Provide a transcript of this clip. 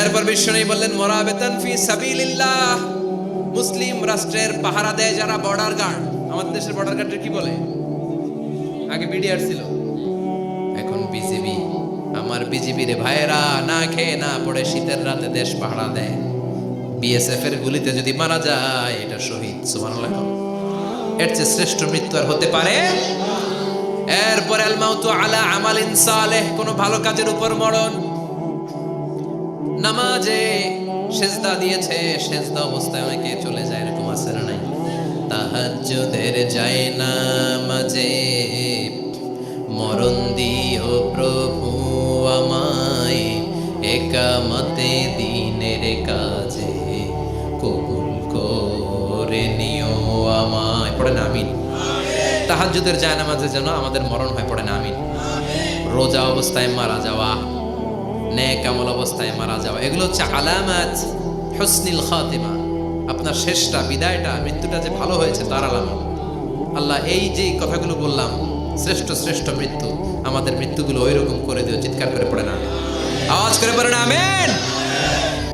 এরপর বিশ্বনবী বললেন মুরাবিতান ফি সাবিলিল্লাহ, মুসলিম রাষ্ট্রের পাহারা দেয় যারা, বর্ডার গার্ড। আমাদের দেশের বর্ডার গার্ডের কি বলে? আগে বিডিআর ছিল, এখন বিজিবি। আমার বিজিবি রে ভাইয়েরা না খেয়ে না পড়ে শীতের রাতে দেশ পাহারা দেয়। বিএসএফ এর গুলিতে যদি মারা যায় এটা শহীদ। সুবহানাল্লাহ। এর চেয়ে শ্রেষ্ঠ মৃত্যু আর হতে পারে? এরপর আল মাউতু আলা আমালিন সালেহ, কোন ভালো কাজের উপর মরণ। নামাজে সেজদা দিয়েছে, সেজদা অবস্থায় অনেকে চলে যায়, এরকম আছে না নাই? তাহাজ্জুদের যায় নামাজে মরণ দিও প্রভু আমায়, একামতে দিনের কাজে কবুল করে নিও আমায়। পড়েন আমিন। তাহাজ্জুদের যায় নামাজে যেন আমাদের মরণ হয়, পড়েন আমিন। রোজা অবস্থায় মারা যাওয়া, নেক আমল অবস্থায় মারা যাওয়া, এগুলো হচ্ছে আলামাত হুসনিল খাতিমা। আপনার শেষটা, বিদায়টা, মৃত্যুটা যে ভালো হয়েছে তার আলামত। আল্লাহ এই যে কথাগুলো বললাম, শ্রেষ্ঠ শ্রেষ্ঠ মৃত্যু, আমাদের মৃত্যুগুলো ওই রকম করে দিও। চিৎকার করে পড়ে না, আওয়াজ করে পড়ে না আমিন।